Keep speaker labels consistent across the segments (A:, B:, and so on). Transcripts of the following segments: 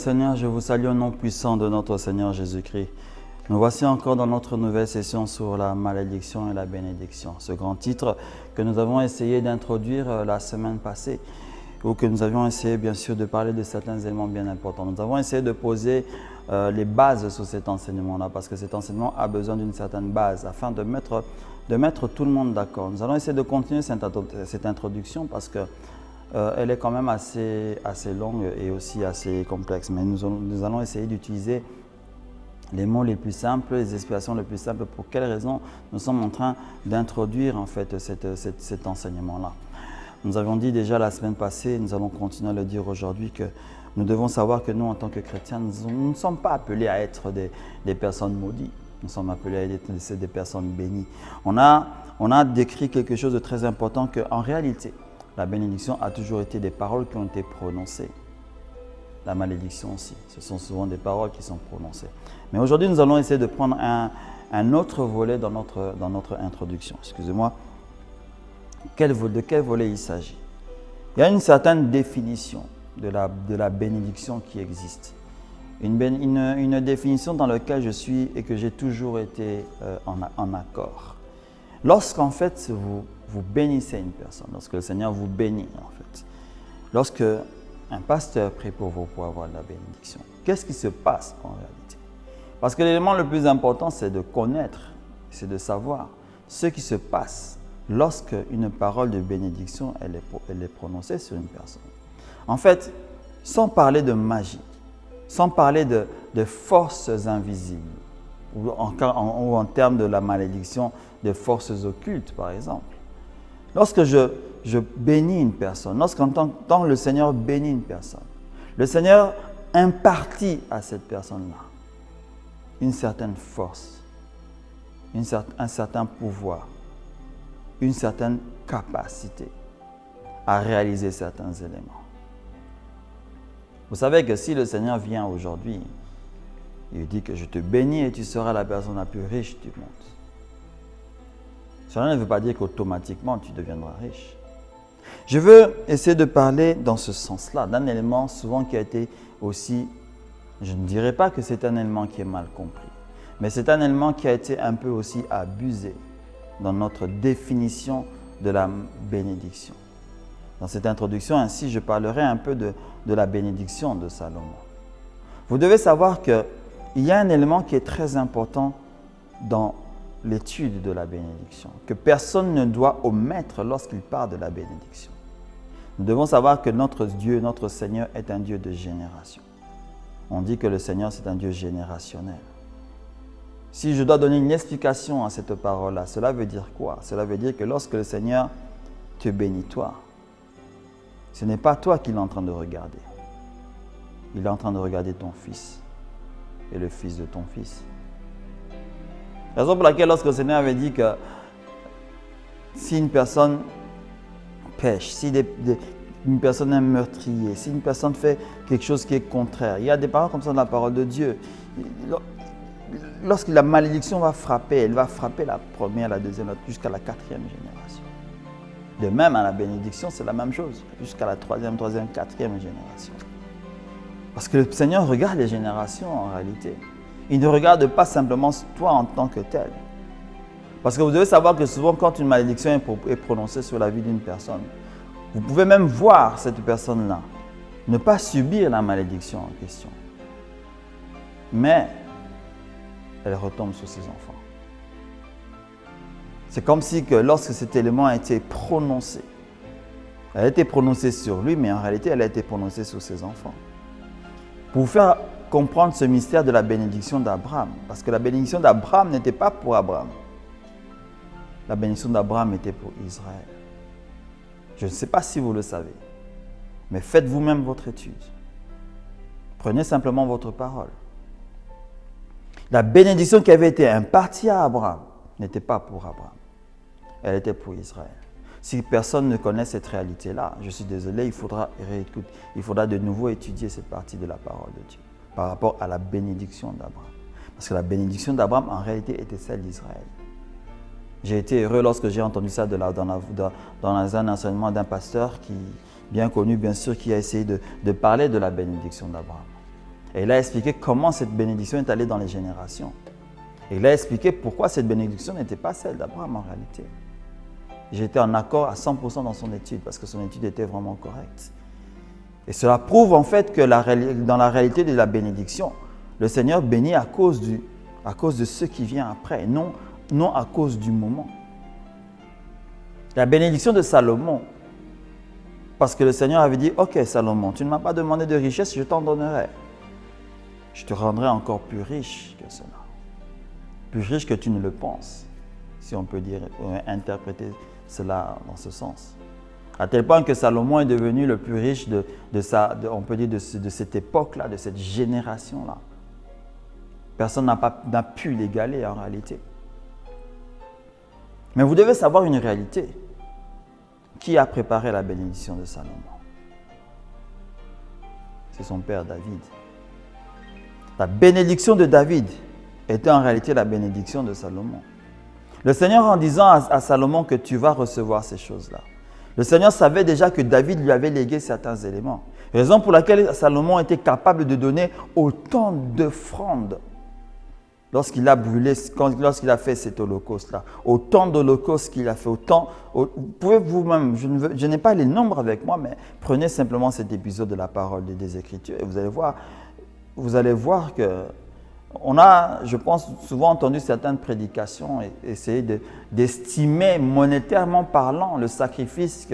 A: Seigneur, je vous salue au nom puissant de notre Seigneur Jésus-Christ. Nous voici encore dans notre nouvelle session sur la malédiction et la bénédiction. Ce grand titre que nous avons essayé d'introduire la semaine passée, ou que nous avions essayé bien sûr de parler de certains éléments bien importants. Nous avons essayé de poser les bases sur cet enseignement-là, parce que cet enseignement a besoin d'une certaine base, afin de mettre tout le monde d'accord. Nous allons essayer de continuer cette introduction, parce que elle est quand même assez longue et aussi assez complexe. Mais nous allons essayer d'utiliser les mots les plus simples, les explications les plus simples. Pour quelles raisons nous sommes en train d'introduire en fait cet enseignement-là. Nous avions dit déjà la semaine passée, nous allons continuer à le dire aujourd'hui, que nous devons savoir que nous, en tant que chrétiens, nous ne sommes pas appelés à être des personnes maudites. Nous sommes appelés à être des personnes bénies. On a décrit quelque chose de très important, qu'en réalité, la bénédiction a toujours été des paroles qui ont été prononcées. La malédiction aussi, ce sont souvent des paroles qui sont prononcées. Mais aujourd'hui, nous allons essayer de prendre un autre volet dans notre introduction. Excusez-moi. De quel volet il s'agit? Il y a une certaine définition de la bénédiction qui existe. Une définition dans laquelle je suis et que j'ai toujours été en accord. Lorsqu'en fait vous bénissez une personne, lorsque le Seigneur vous bénit en fait, lorsque un pasteur prie pour vous pour avoir de la bénédiction, qu'est-ce qui se passe en réalité? Parce que l'élément le plus important, c'est de connaître, c'est de savoir ce qui se passe lorsque une parole de bénédiction elle est prononcée sur une personne. En fait, sans parler de magie, sans parler de forces invisibles, ou en termes de la malédiction, de forces occultes par exemple. Lorsque je bénis une personne, lorsqu'en le Seigneur bénit une personne, le Seigneur impartit à cette personne-là une certaine force, un certain pouvoir, une certaine capacité à réaliser certains éléments. Vous savez que si le Seigneur vient aujourd'hui, il dit que je te bénis et tu seras la personne la plus riche du monde. Cela ne veut pas dire qu'automatiquement tu deviendras riche. Je veux essayer de parler dans ce sens-là, d'un élément souvent qui a été aussi, je ne dirais pas que c'est un élément qui est mal compris, mais c'est un élément qui a été un peu aussi abusé dans notre définition de la bénédiction. Dans cette introduction, ainsi, je parlerai un peu de la bénédiction de Salomon. Vous devez savoir qu'il y a un élément qui est très important dans l'étude de la bénédiction, que personne ne doit omettre lorsqu'il parle de la bénédiction. Nous devons savoir que notre Dieu, notre Seigneur est un Dieu de génération. On dit que le Seigneur, c'est un Dieu générationnel. Si je dois donner une explication à cette parole-là, cela veut dire quoi? Cela veut dire que lorsque le Seigneur te bénit, toi, ce n'est pas toi qu'il est en train de regarder. Il est en train de regarder ton fils et le fils de ton fils. La raison pour laquelle lorsque le Seigneur avait dit que si une personne pêche, si une personne est meurtrier, si une personne fait quelque chose qui est contraire, il y a des paroles comme ça dans la parole de Dieu. Lorsque la malédiction va frapper, elle va frapper la première, la deuxième, jusqu'à la quatrième génération. De même, à la bénédiction, c'est la même chose, jusqu'à la troisième, quatrième génération. Parce que le Seigneur regarde les générations en réalité. Il ne regarde pas simplement toi en tant que tel. Parce que vous devez savoir que souvent, quand une malédiction est prononcée sur la vie d'une personne, vous pouvez même voir cette personne-là ne pas subir la malédiction en question. Mais elle retombe sur ses enfants. C'est comme si que lorsque cet élément a été prononcé, elle a été prononcée sur lui, mais en réalité, elle a été prononcée sur ses enfants. Pour vous faire comprendre ce mystère de la bénédiction d'Abraham, parce que la bénédiction d'Abraham n'était pas pour Abraham. La bénédiction d'Abraham était pour Israël. Je ne sais pas si vous le savez, mais faites vous-même votre étude. Prenez simplement votre parole. La bénédiction qui avait été impartie à Abraham n'était pas pour Abraham. Elle était pour Israël. Si personne ne connaît cette réalité-là, je suis désolé, il faudra de nouveau étudier cette partie de la parole de Dieu par rapport à la bénédiction d'Abraham. Parce que la bénédiction d'Abraham, en réalité, était celle d'Israël. J'ai été heureux lorsque j'ai entendu ça dans un enseignement d'un pasteur bien connu, bien sûr, qui a essayé de parler de la bénédiction d'Abraham. Et il a expliqué comment cette bénédiction est allée dans les générations. Et il a expliqué pourquoi cette bénédiction n'était pas celle d'Abraham en réalité. J'étais en accord à 100% dans son étude parce que son étude était vraiment correcte. Et cela prouve en fait que dans la réalité de la bénédiction, le Seigneur bénit à cause de ce qui vient après, non à cause du moment. La bénédiction de Salomon, parce que le Seigneur avait dit, « Ok Salomon, tu ne m'as pas demandé de richesse, je t'en donnerai. Je te rendrai encore plus riche que cela. Plus riche que tu ne le penses, si on peut dire, interpréter cela dans ce sens. » À tel point que Salomon est devenu le plus riche on peut dire de cette époque-là, de cette génération-là. Personne n'a pu l'égaler en réalité. Mais vous devez savoir une réalité. Qui a préparé la bénédiction de Salomon? C'est son père David. La bénédiction de David était en réalité la bénédiction de Salomon. Le Seigneur, en disant à Salomon que tu vas recevoir ces choses-là, le Seigneur savait déjà que David lui avait légué certains éléments. Raison pour laquelle Salomon était capable de donner autant d'offrandes lorsqu'il a brûlé, lorsqu'il a fait cet holocauste-là. Autant d'holocaustes qu'il a fait, vous pouvez vous-même, je n'ai pas les nombres avec moi, mais prenez simplement cet épisode de la parole des Écritures et vous allez voir que on a, je pense, souvent entendu certaines prédications essayer d'estimer monétairement parlant le sacrifice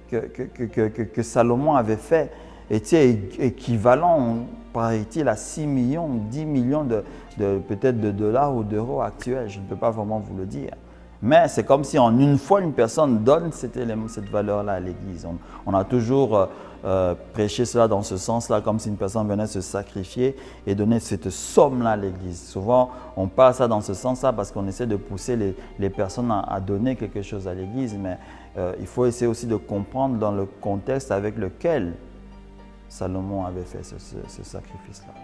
A: que Salomon avait fait était équivalent, paraît-il, à 6 millions, 10 millions peut-être de dollars ou d'euros actuels. Je ne peux pas vraiment vous le dire. Mais c'est comme si en une fois, une personne donne cette valeur-là à l'Église. On a toujours prêché cela dans ce sens-là, comme si une personne venait se sacrifier et donner cette somme-là à l'Église. Souvent, on parle ça dans ce sens-là parce qu'on essaie de pousser les personnes à donner quelque chose à l'Église. Mais il faut essayer aussi de comprendre dans le contexte avec lequel Salomon avait fait ce sacrifice-là.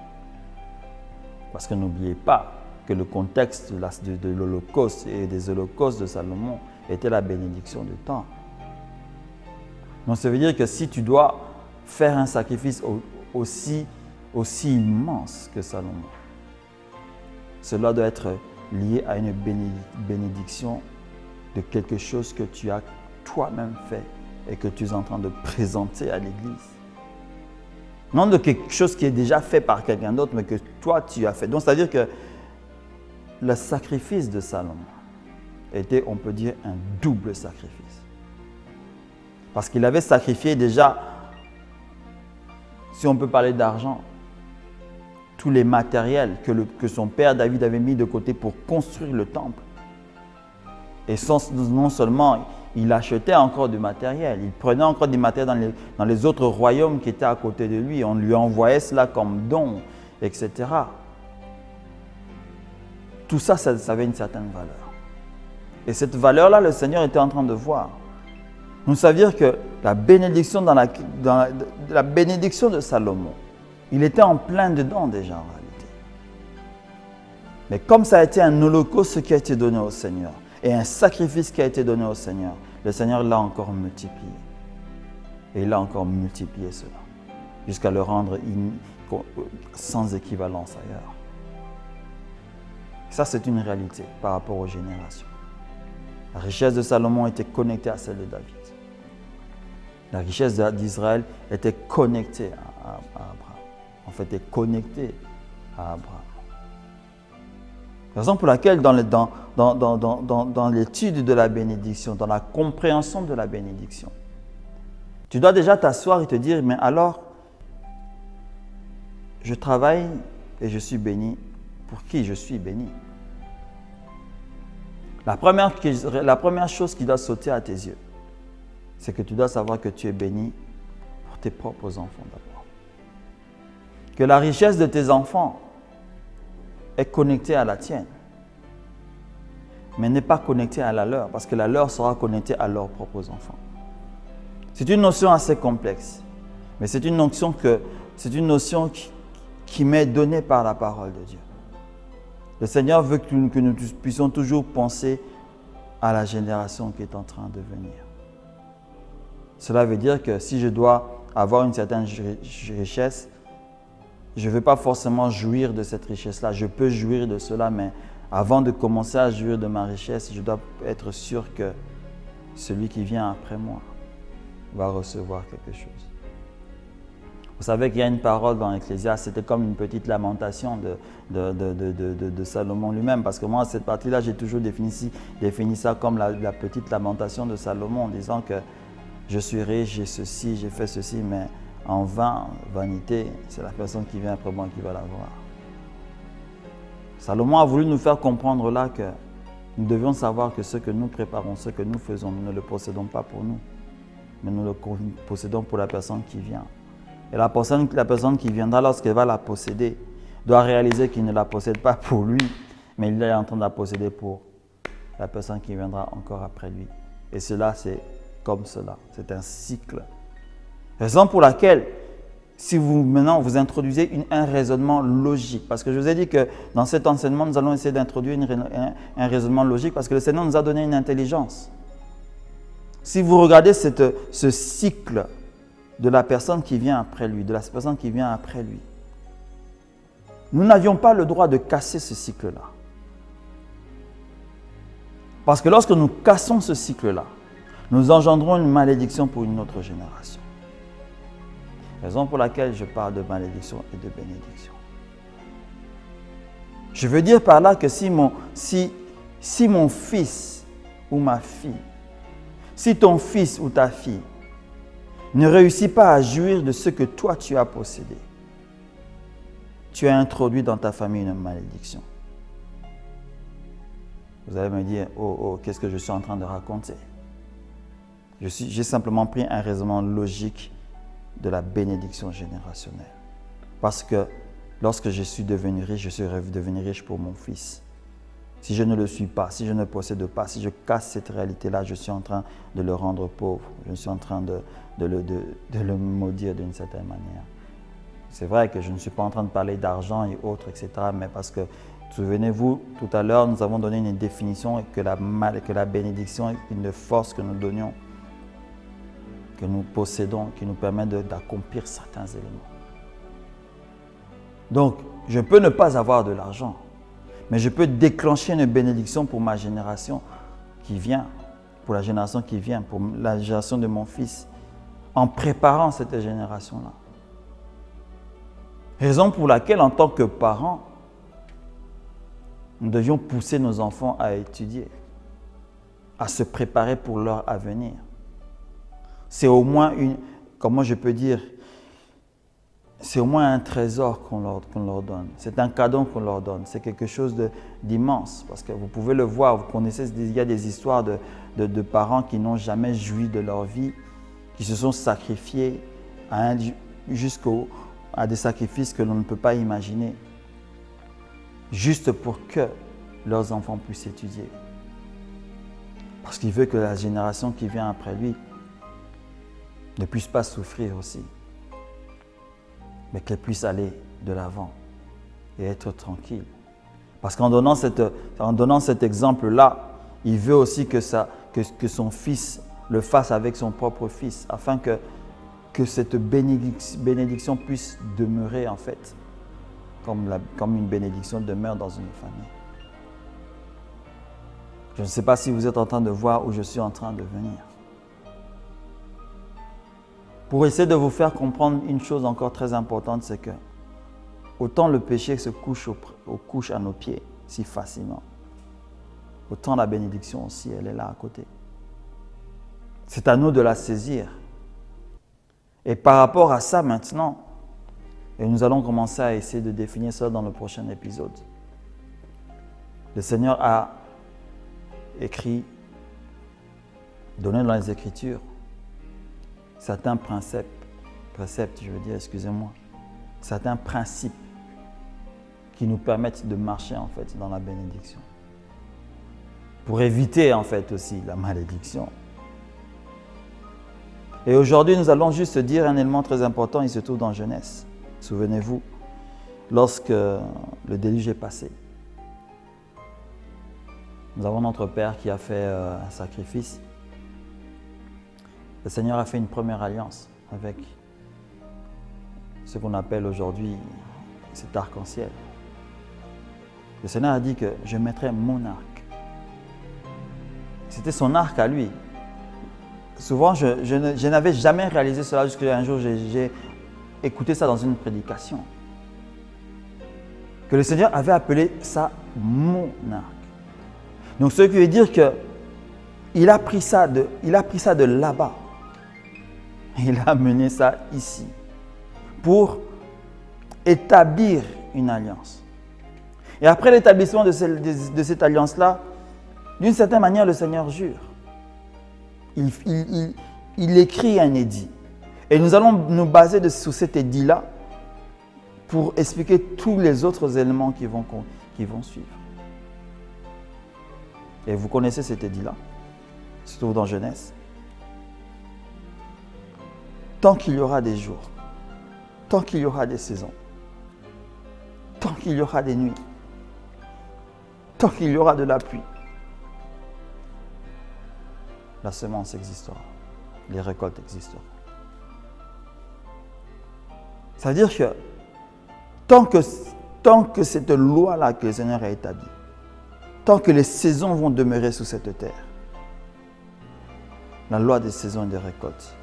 A: Parce que n'oubliez pas que le contexte de l'Holocauste et des holocaustes de Salomon était la bénédiction du temps. Donc ça veut dire que si tu dois faire un sacrifice aussi immense que Salomon, cela doit être lié à une bénédiction de quelque chose que tu as toi-même fait et que tu es en train de présenter à l'Église. Non de quelque chose qui est déjà fait par quelqu'un d'autre, mais que toi tu as fait. Donc c'est-à-dire que le sacrifice de Salomon était, on peut dire, un double sacrifice. Parce qu'il avait sacrifié déjà, si on peut parler d'argent, tous les matériels que son père David avait mis de côté pour construire le temple. Et non seulement il achetait encore du matériel, il prenait encore du matériel dans les autres royaumes qui étaient à côté de lui. On lui envoyait cela comme don, etc. Tout ça, ça avait une certaine valeur. Et cette valeur-là, le Seigneur était en train de voir. Donc ça veut dire que la bénédiction, la bénédiction de Salomon, il était en plein dedans déjà en réalité. Mais comme ça a été un holocauste qui a été donné au Seigneur et un sacrifice qui a été donné au Seigneur, le Seigneur l'a encore multiplié. Et il a encore multiplié cela jusqu'à le rendre sans équivalence ailleurs. Ça, c'est une réalité par rapport aux générations. La richesse de Salomon était connectée à celle de David. La richesse d'Israël était connectée à Abraham. En fait, est connectée à Abraham. Raison pour laquelle dans l'étude de la bénédiction, dans la compréhension de la bénédiction, tu dois déjà t'asseoir et te dire, mais alors, je travaille et je suis béni. Pour qui je suis béni? La première chose qui doit sauter à tes yeux, c'est que tu dois savoir que tu es béni pour tes propres enfants d'abord. Que la richesse de tes enfants est connectée à la tienne, mais n'est pas connectée à la leur, parce que la leur sera connectée à leurs propres enfants. C'est une notion assez complexe, mais c'est une notion qui m'est donnée par la parole de Dieu. Le Seigneur veut que nous puissions toujours penser à la génération qui est en train de venir. Cela veut dire que si je dois avoir une certaine richesse, je ne veux pas forcément jouir de cette richesse-là. Je peux jouir de cela, mais avant de commencer à jouir de ma richesse, je dois être sûr que celui qui vient après moi va recevoir quelque chose. Vous savez qu'il y a une parole dans l'Ecclésiaste, c'était comme une petite lamentation de Salomon lui-même, parce que moi, cette partie-là, j'ai toujours défini ça comme la petite lamentation de Salomon, en disant que je suis riche, j'ai ceci, j'ai fait ceci, mais en vain, vanité, c'est la personne qui vient après moi qui va l'avoir. Salomon a voulu nous faire comprendre là que nous devions savoir que ce que nous préparons, ce que nous faisons, nous ne le possédons pas pour nous, mais nous le possédons pour la personne qui vient. Et la personne qui viendra, lorsqu'elle va la posséder, doit réaliser qu'il ne la possède pas pour lui, mais il est en train de la posséder pour la personne qui viendra encore après lui. Et cela, c'est comme cela. C'est un cycle. Raison pour laquelle, si maintenant vous introduisez un raisonnement logique, parce que je vous ai dit que dans cet enseignement, nous allons essayer d'introduire un raisonnement logique, parce que le Seigneur nous a donné une intelligence. Si vous regardez ce cycle de la personne qui vient après lui, nous n'avions pas le droit de casser ce cycle-là. Parce que lorsque nous cassons ce cycle-là, nous engendrons une malédiction pour une autre génération. Raison pour laquelle je parle de malédiction et de bénédiction. Je veux dire par là que si mon fils ou ma fille, si ton fils ou ta fille ne réussit pas à jouir de ce que toi tu as possédé, tu as introduit dans ta famille une malédiction. Vous allez me dire, oh, qu'est-ce que je suis en train de raconter? J'ai simplement pris un raisonnement logique de la bénédiction générationnelle. Parce que lorsque je suis devenu riche, je suis devenu riche pour mon fils. Si je ne le suis pas, si je ne possède pas, si je casse cette réalité-là, je suis en train de le rendre pauvre. Je suis en train de le maudire d'une certaine manière. C'est vrai que je ne suis pas en train de parler d'argent et autres, etc. Mais parce que, souvenez-vous, tout à l'heure, nous avons donné une définition que la bénédiction est une force que nous donnions, que nous possédons, qui nous permet d'accomplir certains éléments. Donc, je peux ne pas avoir de l'argent, mais je peux déclencher une bénédiction pour ma génération qui vient, pour la génération qui vient, pour la génération de mon fils, en préparant cette génération-là. Raison pour laquelle, en tant que parents, nous devions pousser nos enfants à étudier, à se préparer pour leur avenir. C'est au moins comment je peux dire, c'est au moins un trésor qu'on leur donne. C'est un cadeau qu'on leur donne. C'est quelque chose d'immense. Parce que vous pouvez le voir, vous connaissez, il y a des histoires de parents qui n'ont jamais joui de leur vie, qui se sont sacrifiés à des sacrifices que l'on ne peut pas imaginer, juste pour que leurs enfants puissent étudier. Parce qu'il veut que la génération qui vient après lui ne puisse pas souffrir aussi, mais qu'elle puisse aller de l'avant et être tranquille. Parce qu'en donnant cet exemple-là, il veut aussi que son fils le fasse avec son propre fils, afin que cette bénédiction puisse demeurer en fait, comme une bénédiction demeure dans une famille. Je ne sais pas si vous êtes en train de voir où je suis en train de venir. Pour essayer de vous faire comprendre une chose encore très importante, c'est que autant le péché se couche à nos pieds si facilement, autant la bénédiction aussi, elle est là à côté. C'est à nous de la saisir. Et par rapport à ça maintenant, et nous allons commencer à essayer de définir ça dans le prochain épisode. Le Seigneur a écrit, donné dans les Écritures, certains certains principes qui nous permettent de marcher en fait dans la bénédiction. Pour éviter en fait aussi la malédiction. Et aujourd'hui, nous allons juste dire un élément très important, il se trouve dans Genèse. Souvenez-vous, lorsque le déluge est passé, nous avons notre Père qui a fait un sacrifice. Le Seigneur a fait une première alliance avec ce qu'on appelle aujourd'hui cet arc-en-ciel. Le Seigneur a dit que je mettrai mon arc. C'était son arc à lui. Souvent, je n'avais jamais réalisé cela jusqu'à un jour, j'ai écouté ça dans une prédication. Que le Seigneur avait appelé ça mon arc. Donc, ce qui veut dire qu'il a pris ça de là-bas. Il a amené ça ici pour établir une alliance. Et après l'établissement de cette alliance-là, d'une certaine manière, le Seigneur jure. Il écrit un édit. Et nous allons nous baser sur cet édit-là pour expliquer tous les autres éléments qui vont suivre. Et vous connaissez cet édit-là, il se trouve dans Genèse. Tant qu'il y aura des jours, tant qu'il y aura des saisons, tant qu'il y aura des nuits, tant qu'il y aura de la pluie, la semence existera, les récoltes existeront. Ça veut dire que tant que cette loi-là que le Seigneur a établie, tant que les saisons vont demeurer sur cette terre, la loi des saisons et des récoltes,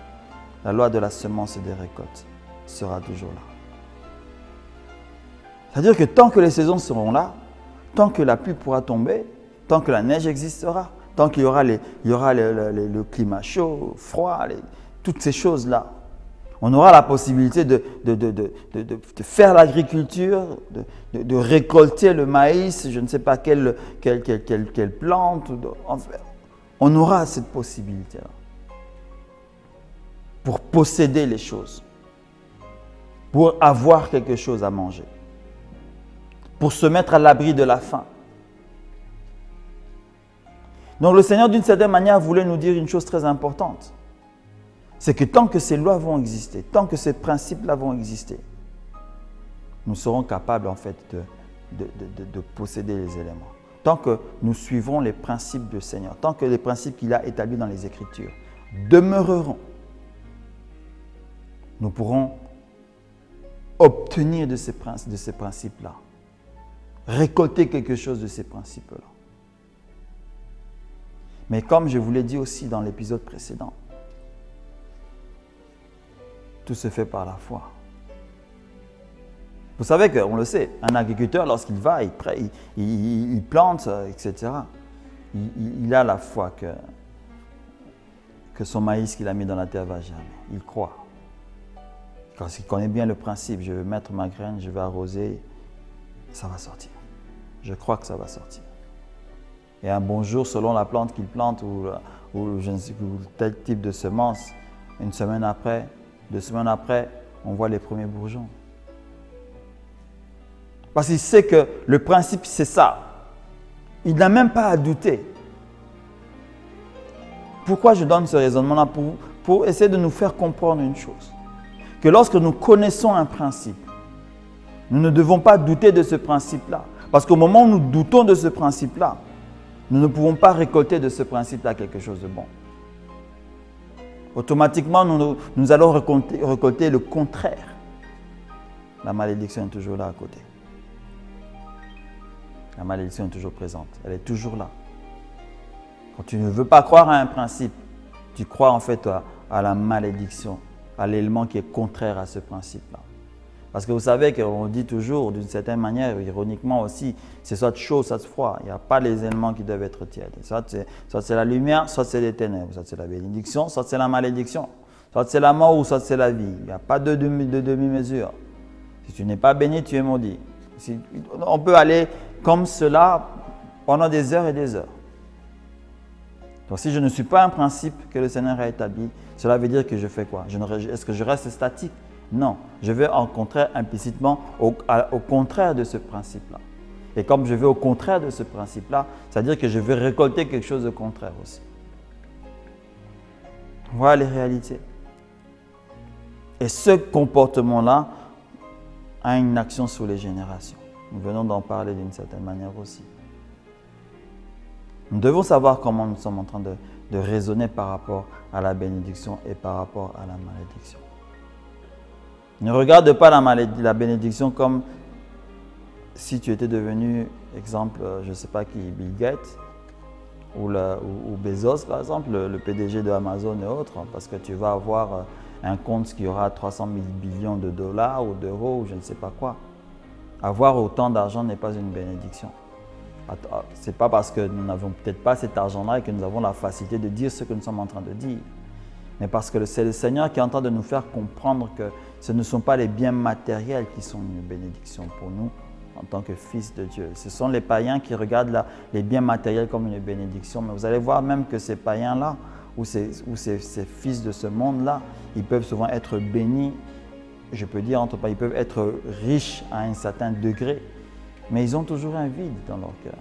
A: la loi de la semence et des récoltes sera toujours là. C'est-à-dire que tant que les saisons seront là, tant que la pluie pourra tomber, tant que la neige existera, tant qu'il y aura le climat chaud, froid, toutes ces choses-là, on aura la possibilité de faire l'agriculture, de récolter le maïs, je ne sais pas quelle plante. Enfin, on aura cette possibilité-là pour posséder les choses, pour avoir quelque chose à manger, pour se mettre à l'abri de la faim. Donc le Seigneur, d'une certaine manière, voulait nous dire une chose très importante. C'est que tant que ces lois vont exister, tant que ces principes-là vont exister, nous serons capables en fait de posséder les éléments. Tant que nous suivrons les principes du Seigneur, tant que les principes qu'il a établis dans les Écritures demeureront, nous pourrons obtenir de ces principes-là, récolter quelque chose de ces principes-là. Mais comme je vous l'ai dit aussi dans l'épisode précédent, tout se fait par la foi. Vous savez qu'on le sait, un agriculteur, lorsqu'il va, il plante, etc., il a la foi que son maïs qu'il a mis dans la terre va germer. Il croit. Parce qu'il connaît bien le principe, je vais mettre ma graine, je vais arroser, ça va sortir. Je crois que ça va sortir. Et un bon jour, selon la plante qu'il plante ou je ne sais plus, tel type de semence, une semaine après, 2 semaines après, on voit les premiers bourgeons. Parce qu'il sait que le principe, c'est ça. Il n'a même pas à douter. Pourquoi je donne ce raisonnement-là? Pour essayer de nous faire comprendre une chose. Que lorsque nous connaissons un principe, nous ne devons pas douter de ce principe-là. Parce qu'au moment où nous doutons de ce principe-là, nous ne pouvons pas récolter de ce principe-là quelque chose de bon. Automatiquement, nous allons récolter le contraire. La malédiction est toujours là à côté. La malédiction est toujours présente. Elle est toujours là. Quand tu ne veux pas croire à un principe, tu crois en fait à la malédiction, à l'élément qui est contraire à ce principe-là. Parce que vous savez qu'on dit toujours, d'une certaine manière, ironiquement aussi, c'est soit chaud, soit froid. Il n'y a pas les éléments qui doivent être tièdes. Soit c'est la lumière, soit c'est les ténèbres. Soit c'est la bénédiction, soit c'est la malédiction. Soit c'est la mort ou soit c'est la vie. Il n'y a pas de demi-mesure. Si tu n'es pas béni, tu es maudit. On peut aller comme cela pendant des heures et des heures. Donc si je ne suis pas un principe que le Seigneur a établi, cela veut dire que je fais quoi? Est-ce que je reste statique? Non, je vais en contraire implicitement au contraire de ce principe-là. Et comme je vais au contraire de ce principe-là, c'est-à-dire que je vais récolter quelque chose de contraire aussi. Voilà les réalités. Et ce comportement-là a une action sur les générations. Nous venons d'en parler d'une certaine manière aussi. Nous devons savoir comment nous sommes en train de raisonner par rapport à la bénédiction et par rapport à la malédiction. Ne regarde pas la bénédiction comme si tu étais devenu, exemple, je ne sais pas qui, Bill Gates ou Bezos par exemple, le PDG de Amazon et autres, parce que tu vas avoir un compte qui aura 300 000 billions de dollars ou d'euros ou je ne sais pas quoi. Avoir autant d'argent n'est pas une bénédiction. Ce n'est pas parce que nous n'avons peut-être pas cet argent-là et que nous avons la facilité de dire ce que nous sommes en train de dire. Mais parce que c'est le Seigneur qui est en train de nous faire comprendre que ce ne sont pas les biens matériels qui sont une bénédiction pour nous en tant que fils de Dieu. Ce sont les païens qui regardent les biens matériels comme une bénédiction. Mais vous allez voir même que ces païens-là, ou ces fils de ce monde-là, ils peuvent souvent être bénis, je peux dire entre païens, ils peuvent être riches à un certain degré, mais ils ont toujours un vide dans leur cœur.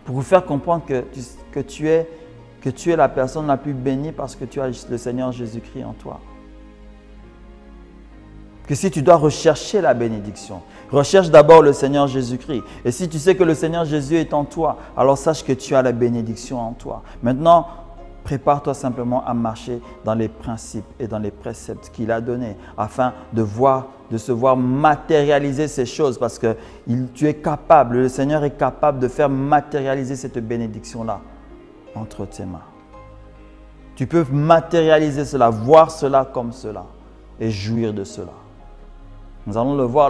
A: Pour vous faire comprendre que tu es la personne la plus bénie parce que tu as le Seigneur Jésus-Christ en toi. Que si tu dois rechercher la bénédiction, recherche d'abord le Seigneur Jésus-Christ. Et si tu sais que le Seigneur Jésus est en toi, alors sache que tu as la bénédiction en toi. Maintenant, prépare-toi simplement à marcher dans les principes et dans les préceptes qu'il a donnés afin de se voir matérialiser ces choses parce que tu es capable, le Seigneur est capable de faire matérialiser cette bénédiction-là entre tes mains. Tu peux matérialiser cela, voir cela comme cela et jouir de cela. Nous allons le voir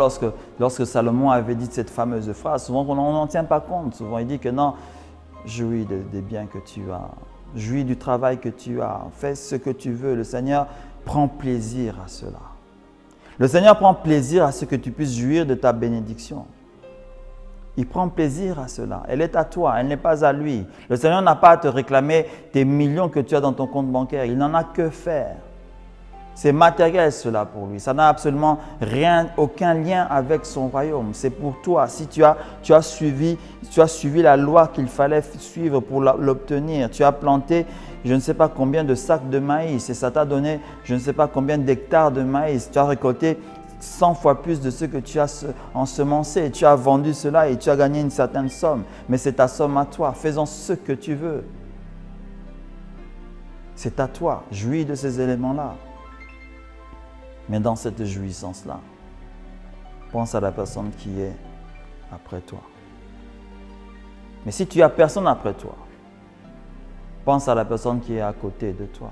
A: lorsque Salomon avait dit cette fameuse phrase. Souvent, on n'en tient pas compte. Souvent, il dit que non, jouis des biens que tu as, jouis du travail que tu as, fais ce que tu veux. Le Seigneur prend plaisir à cela. Le Seigneur prend plaisir à ce que tu puisses jouir de ta bénédiction. Il prend plaisir à cela. Elle est à toi, elle n'est pas à lui. Le Seigneur n'a pas à te réclamer tes millions que tu as dans ton compte bancaire. Il n'en a que faire. C'est matériel cela pour lui. Ça n'a absolument aucun lien avec son royaume. C'est pour toi. Si tu as suivi la loi qu'il fallait suivre pour l'obtenir, tu as planté je ne sais pas combien de sacs de maïs et ça t'a donné je ne sais pas combien d'hectares de maïs. Tu as récolté 100 fois plus de ce que tu as ensemencé. Tu as vendu cela et tu as gagné une certaine somme. Mais c'est ta somme à toi. Fais-en ce que tu veux. C'est à toi. Jouis de ces éléments-là. Mais dans cette jouissance-là, pense à la personne qui est après toi. Mais si tu n'as personne après toi, pense à la personne qui est à côté de toi.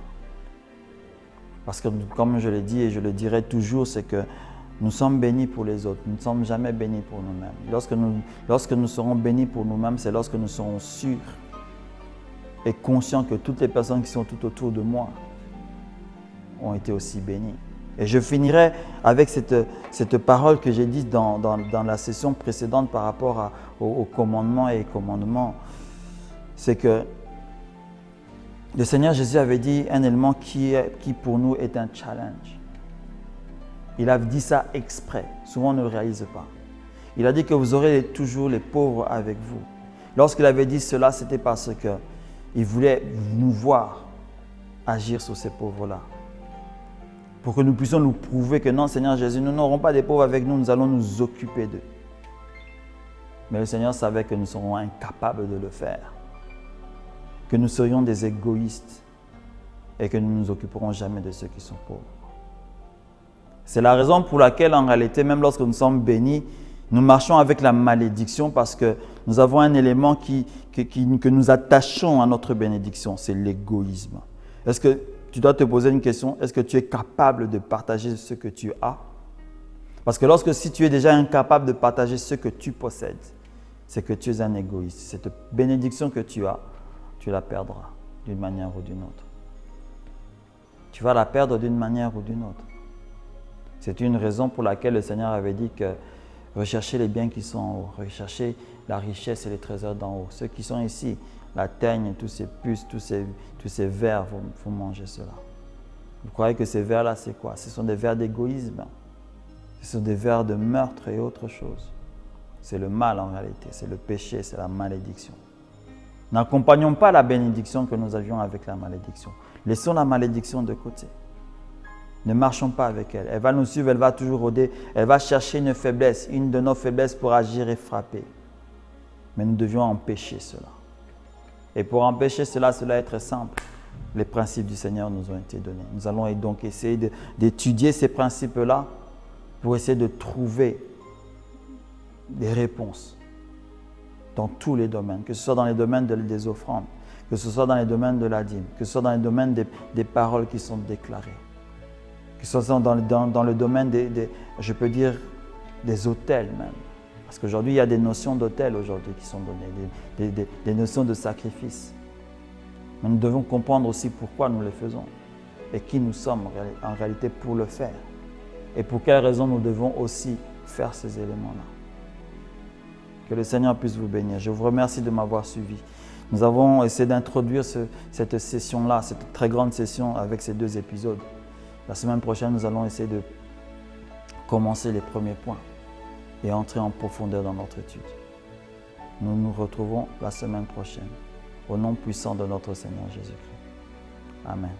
A: Parce que comme je l'ai dit et je le dirai toujours, c'est que nous sommes bénis pour les autres. Nous ne sommes jamais bénis pour nous-mêmes. Lorsque nous serons bénis pour nous-mêmes, c'est lorsque nous serons sûrs et conscients que toutes les personnes qui sont tout autour de moi ont été aussi bénies. Et je finirai avec cette parole que j'ai dite dans la session précédente par rapport aux commandements et commandements. C'est que le Seigneur Jésus avait dit un élément qui pour nous est un challenge. Il a dit ça exprès. Souvent on ne le réalise pas. Il a dit que vous aurez toujours les pauvres avec vous. Lorsqu'il avait dit cela, c'était parce qu'il voulait nous voir agir sur ces pauvres-là. Pour que nous puissions nous prouver que non, Seigneur Jésus, nous n'aurons pas des pauvres avec nous, nous allons nous occuper d'eux. Mais le Seigneur savait que nous serons incapables de le faire, que nous serions des égoïstes et que nous ne nous occuperons jamais de ceux qui sont pauvres. C'est la raison pour laquelle, en réalité, même lorsque nous sommes bénis, nous marchons avec la malédiction parce que nous avons un élément que nous attachons à notre bénédiction, c'est l'égoïsme. Est-ce que tu dois te poser une question, est-ce que tu es capable de partager ce que tu as? Parce que si tu es déjà incapable de partager ce que tu possèdes, c'est que tu es un égoïste. Cette bénédiction que tu as, tu la perdras d'une manière ou d'une autre. Tu vas la perdre d'une manière ou d'une autre. C'est une raison pour laquelle le Seigneur avait dit que recherchez les biens qui sont en haut, recherchez la richesse et les trésors d'en haut. Ceux qui sont ici, la teigne, tous ces puces, tous ces vers, vous mangez cela. Vous croyez que ces vers-là, c'est quoi? Ce sont des vers d'égoïsme. Ce sont des vers de meurtre et autre chose. C'est le mal en réalité, c'est le péché, c'est la malédiction. N'accompagnons pas la bénédiction que nous avions avec la malédiction. Laissons la malédiction de côté. Ne marchons pas avec elle. Elle va nous suivre, elle va toujours rôder. Elle va chercher une faiblesse, une de nos faiblesses pour agir et frapper. Mais nous devions empêcher cela. Et pour empêcher cela est très simple. Les principes du Seigneur nous ont été donnés. Nous allons donc essayer d'étudier ces principes-là pour essayer de trouver des réponses dans tous les domaines, que ce soit dans les domaines des offrandes, que ce soit dans les domaines de la dîme, que ce soit dans les domaines des paroles qui sont déclarées, que ce soit dans le domaine je peux dire, des autels même. Parce qu'aujourd'hui, il y a des notions d'autels aujourd'hui qui sont données, des notions de sacrifice. Mais nous devons comprendre aussi pourquoi nous les faisons et qui nous sommes en réalité pour le faire. Et pour quelles raisons nous devons aussi faire ces éléments-là. Que le Seigneur puisse vous bénir. Je vous remercie de m'avoir suivi. Nous avons essayé d'introduire cette session-là, cette très grande session avec ces 2 épisodes. La semaine prochaine, nous allons essayer de commencer les premiers points et entrer en profondeur dans notre étude. Nous nous retrouvons la semaine prochaine. Au nom puissant de notre Seigneur Jésus-Christ. Amen.